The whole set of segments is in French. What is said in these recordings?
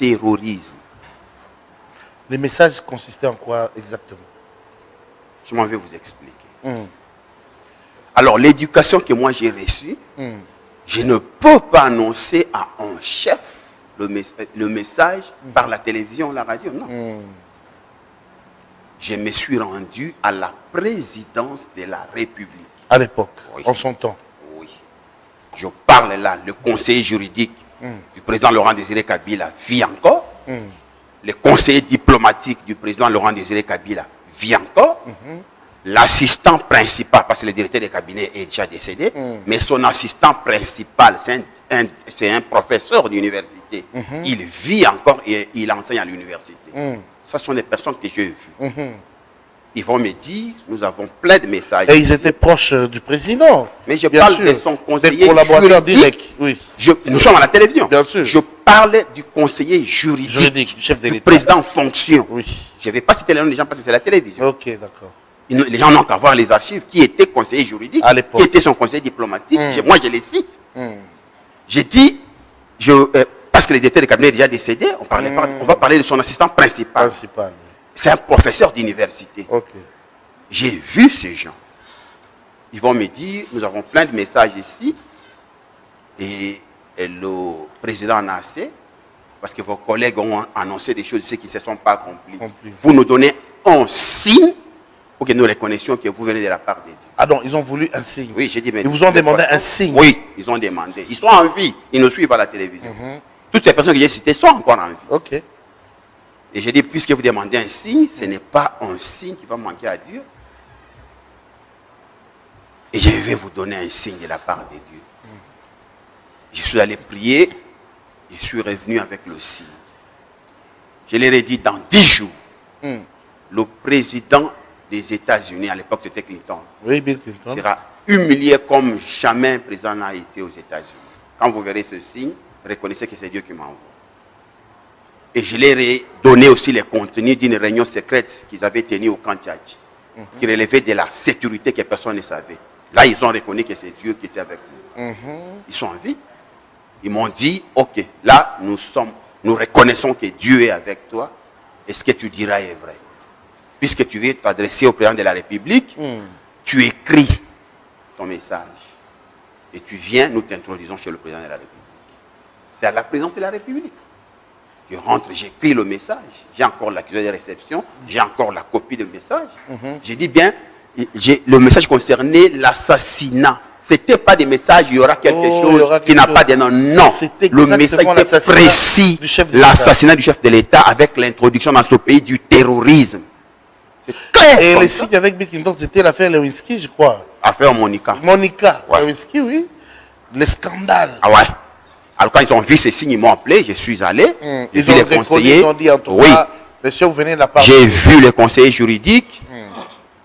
terrorisme. Les messages consistaient en quoi exactement? Je m'en vais vous expliquer. Alors, l'éducation que moi j'ai reçue, je ne peux pas annoncer à un chef le message par la télévision, la radio, non. Je me suis rendu à la présidence de la République. À l'époque, oui. En son temps. Oui. Je parle là, le conseiller juridique du président Laurent Désiré Kabila vit encore. Le conseiller diplomatique du président Laurent Désiré Kabila vit encore. L'assistant principal, parce que le directeur de cabinet est déjà décédé, mais son assistant principal, c'est un professeur d'université. Il vit encore et il enseigne à l'université. Ce sont les personnes que j'ai vues. Ils vont me dire, nous avons plein de messages. Et ils étaient proches du président. Mais je parle de son conseiller des collaborateurs directs. Oui. Nous sommes à la télévision. Bien sûr. Je parle du conseiller juridique du chef de du l'État. président en fonction. Oui. Je ne vais pas citer les noms des gens parce que c'est la télévision. Ok, d'accord. Les gens n'ont qu'à voir les archives. Qui était conseiller juridique, à l'époque, qui était son conseiller diplomatique. Moi, je les cite. J'ai dit, parce que le directeur de cabinet est déjà décédé, on va parler de son assistant principal. Oui. C'est un professeur d'université. Okay. J'ai vu ces gens. Ils vont me dire, nous avons plein de messages ici. Et le président en a assez. Parce que vos collègues ont annoncé des choses ici qui ne se sont pas accomplies. Vous nous donnez un signe pour que nous reconnaissions que vous venez de la part de Dieu. Ah donc, ils ont voulu un signe. Oui, j'ai dit, mais ils vous ont demandé un signe. Oui, ils ont demandé. Ils sont en vie. Ils nous suivent à la télévision. Toutes ces personnes que j'ai citées sont encore en vie. Ok. Et j'ai dit, puisque vous demandez un signe, ce n'est pas un signe qui va manquer à Dieu. Et je vais vous donner un signe de la part de Dieu. Je suis allé prier. Je suis revenu avec le signe. Je leur ai dit, dans 10 jours, le président des États-Unis, à l'époque c'était Clinton, oui, Bill Clinton, sera humilié comme jamais un président n'a été aux États-Unis. Quand vous verrez ce signe, reconnaissez que c'est Dieu qui m'envoie. Et je leur ai donné aussi les contenus d'une réunion secrète qu'ils avaient tenue au camp Tchadji, qui relevait de la sécurité que personne ne savait. Là, ils ont reconnu que c'est Dieu qui était avec nous. Ils sont en vie. Ils m'ont dit, ok, là, nous reconnaissons que Dieu est avec toi, et ce que tu diras est vrai. Puisque tu veux t'adresser au président de la République, tu écris ton message. Et tu viens, nous t'introduisons chez le président de la République. C'est à la présidence de la République. Je rentre, j'écris le message. J'ai encore l'accusé de réception, j'ai encore la copie du message. J'ai dit bien, le message concernait l'assassinat. Ce n'était pas des messages, il y aura quelque chose qui n'a pas de nom. Non, le message était précis. L'assassinat du chef de l'État avec l'introduction dans ce pays du terrorisme. C'est clair. Et les signes avec Bill Clinton, c'était l'affaire Lewinsky, je crois. Affaire Monica. Monica, ouais. Lewinsky, oui. Le scandale. Ah ouais. Alors quand ils ont vu ces signes, ils m'ont appelé, je suis allé. Ils ont conseillers. Ils ont dit en tout cas, monsieur, vous venez de la part. J'ai vu le conseiller juridique.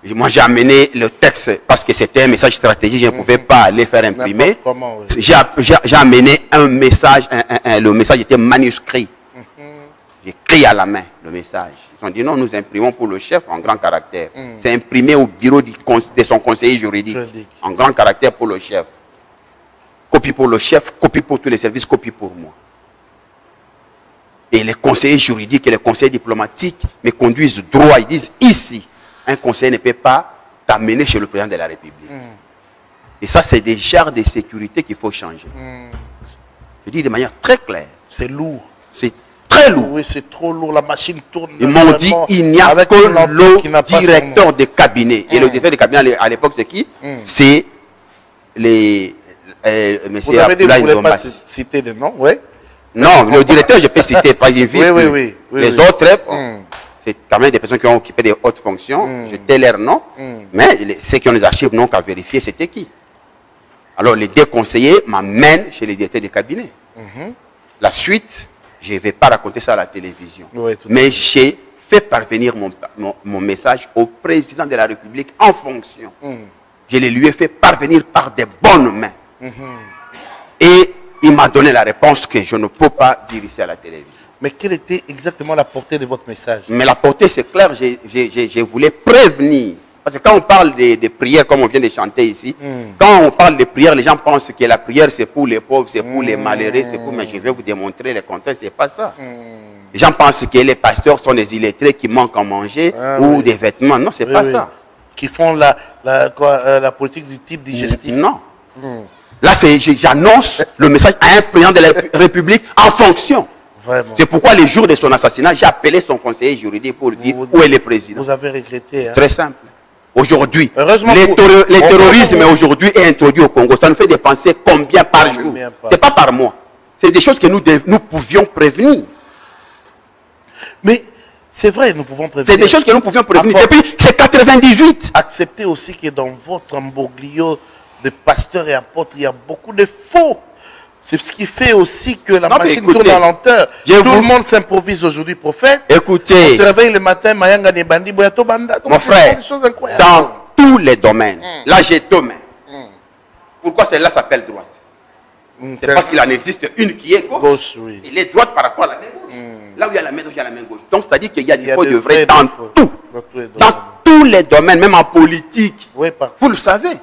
Moi, j'ai amené le texte parce que c'était un message stratégique. Je ne pouvais pas aller faire imprimer. Oui. J'ai amené un message. Le message était manuscrit. J'ai écrit à la main le message. Ils ont dit non, nous imprimons pour le chef en grand caractère. C'est imprimé au bureau de son conseiller juridique. En grand caractère pour le chef. Copie pour le chef, copie pour tous les services, copie pour moi. Et les conseillers juridiques et les conseillers diplomatiques me conduisent droit. Ils disent ici, un conseiller ne peut pas t'amener chez le président de la République. Et ça, c'est des genres de sécurité qu'il faut changer. Je dis de manière très claire. C'est lourd. C'est très lourd. Oui, c'est trop lourd. La machine tourne. Ils m'ont dit il n'y a que le directeur de cabinet. Et le directeur de cabinet à l'époque, c'est qui? C'est les... Vous avez dit que vous ne voulez pas citer des noms, oui? Non, le directeur, je peux citer, pas une vie. Les autres, c'est quand même des personnes qui ont occupé des hautes fonctions. Je tais leur nom. Mais ceux qui ont les archives n'ont qu'à vérifier c'était qui. Alors les deux conseillers m'amènent chez les directeurs de cabinet. La suite, je ne vais pas raconter ça à la télévision. Mais j'ai fait parvenir mon message au président de la République en fonction. Je le lui ai fait parvenir par des bonnes mains. Et il m'a donné la réponse que je ne peux pas dire ici à la télévision. Mais quelle était exactement la portée de votre message? Mais la portée, c'est clair, je voulais prévenir Parce que quand on parle des prières, comme on vient de chanter ici, quand on parle de prières, les gens pensent que la prière, c'est pour les pauvres, c'est pour les malheureux, c'est pour... Mais je vais vous démontrer le contraire, c'est pas ça. Les gens pensent que les pasteurs sont des illettrés qui manquent à manger ou des vêtements. Non, c'est pas ça. Qui font la politique du type digestif. Non. Là, j'annonce le message à un président de la République en fonction. C'est pourquoi le jour de son assassinat, j'ai appelé son conseiller juridique pour lui dire où est le président. Vous avez regretté. Hein? Très simple. Aujourd'hui, le terrorisme aujourd'hui est introduit au Congo. Ça nous fait dépenser combien par jour? Ce n'est pas par mois. C'est des choses que nous pouvions prévenir. Mais c'est vrai, nous pouvons prévenir. C'est des choses que nous pouvions prévenir. Depuis, c'est 98. Acceptez aussi que dans votre embroglio de pasteurs et apôtres, il y a beaucoup de faux. C'est ce qui fait aussi que la machine tourne en lenteur. Tout le monde s'improvise aujourd'hui prophète. Écoutez. On se réveille le matin, Mayanga Nebandi, Boyato Banda. Mon frère, dans tous les domaines, là j'ai deux mains. Pourquoi celle-là s'appelle droite? C'est parce qu'il en existe une qui est gauche. Oui. Il est droite par rapport à la main gauche. Là où il y a la main gauche, il y a la main gauche. Donc c'est-à-dire qu'il y a des faux de vrai dans tout. Dans tous les domaines, même en politique. Oui, vous le savez.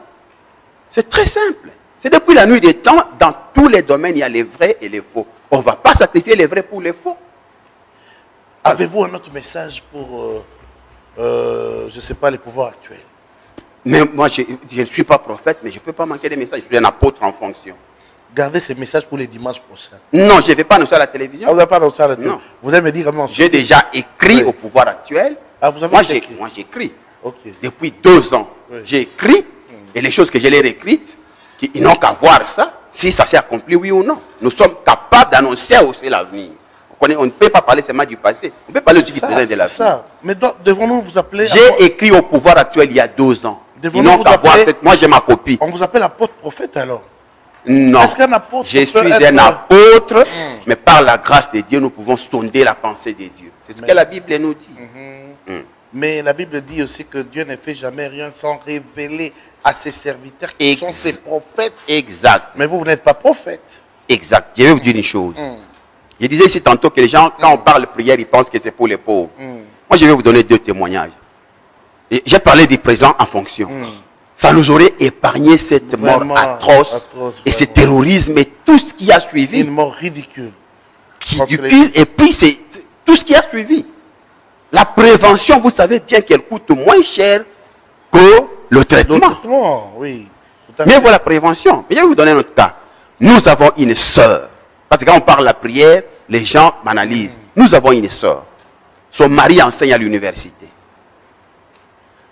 C'est très simple. C'est depuis la nuit des temps, dans tous les domaines, il y a les vrais et les faux. On ne va pas sacrifier les vrais pour les faux. Avez-vous un autre message pour, je ne sais pas, les pouvoirs actuels? Mais moi, je ne suis pas prophète, mais je ne peux pas manquer des messages. Je suis un apôtre en fonction. Gardez ces messages pour les dimanches prochains. Non, je ne vais pas annoncer à la télévision. Ah, vous n'avez pas annoncé à la télévision? Vous allez me dire comment? J'ai déjà écrit au pouvoir actuel. Ah, vous avez écrit? Moi, j'écris. Okay. Depuis 2 ans, j'ai écrit. Et les choses que je l'ai écrites, ils n'ont qu'à voir ça, si ça s'est accompli, oui ou non. Nous sommes capables d'annoncer aussi l'avenir. On ne peut pas parler seulement du passé. On peut parler aussi du présent de l'avenir. Mais devons-nous vous appeler... J'ai écrit au pouvoir actuel il y a 2 ans. Ils n'ont qu'à voir moi, j'ai ma copie. On vous appelle apôtre prophète alors? Non. Est-ce qu'un apôtre je suis un apôtre, mais par la grâce de Dieu, nous pouvons sonder la pensée de Dieu. C'est ce que la Bible nous dit. Mais la Bible dit aussi que Dieu ne fait jamais rien sans révéler à ses serviteurs qui sont ses prophètes. Exact. Mais vous n'êtes pas prophète. Exact. Je vais vous dire une chose. Je disais ici tantôt que les gens, quand on parle de prière, ils pensent que c'est pour les pauvres. Moi, je vais vous donner 2 témoignages. J'ai parlé du présent en fonction. Ça nous aurait épargné cette mort atroce et ce terrorisme et tout ce qui a suivi. Une mort ridicule. Ridicule. Et puis, c'est tout ce qui a suivi. La prévention, vous savez bien qu'elle coûte moins cher que le traitement. Le traitement, oui. Mais voilà la prévention. Mais je vais vous donner un autre cas. Nous avons une sœur. Parce que quand on parle de la prière, les gens m'analysent. Nous avons une sœur. Son mari enseigne à l'université.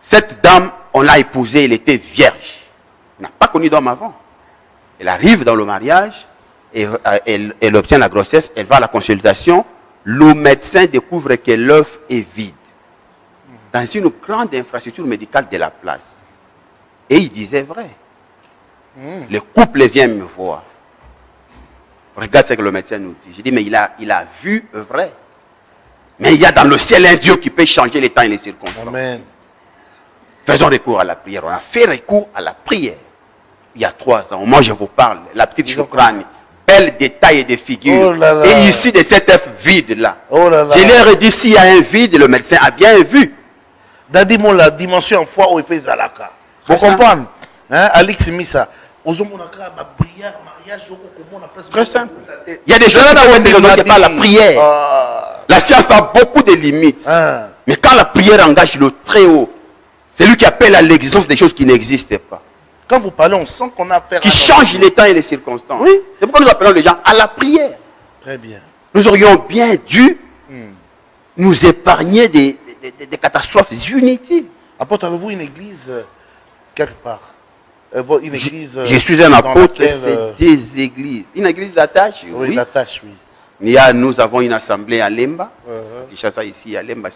Cette dame, on l'a épousée, elle était vierge. Elle n'a pas connu d'homme avant. Elle arrive dans le mariage, et elle obtient la grossesse, elle va à la consultation. Le médecin découvre que l'œuf est vide. Dans une grande infrastructure médicale de la place. Et il disait vrai. Le couple vient me voir. Regarde ce que le médecin nous dit. Je dis, mais il a vu vrai. Mais il y a dans le ciel un Dieu qui peut changer les temps et les circonstances. Amen. Faisons recours à la prière. On a fait recours à la prière. Il y a 3 ans. Moi, je vous parle. La petite Choukrani. Belle détail et de figure. Oh, et ici, de cet œuf vide-là. Oh, je leur ai dit, s'il y a un vide, le médecin a bien vu. Dadimon, la dimension en foi où il fait Zalaka. Vous comprenez? Hein? Alix Missa. Très simple. Il y a des choses qui parlent la prière. La science a beaucoup de limites. Mais quand la prière engage le très haut, c'est lui qui appelle à l'existence des choses qui n'existent pas. Quand vous parlez, on sent qu'on a affaire qui change les temps et les circonstances. Oui. C'est pourquoi nous appelons les gens à la prière. Très bien. Nous aurions bien dû nous épargner des catastrophes inutiles. Apôtre, avez-vous une église quelque part? Une église, je suis un apôtre, c'est des églises. Une église d'attache, oui. D'attache, oui. Nous avons une assemblée à Lemba. Kinshasa ici à Lemba.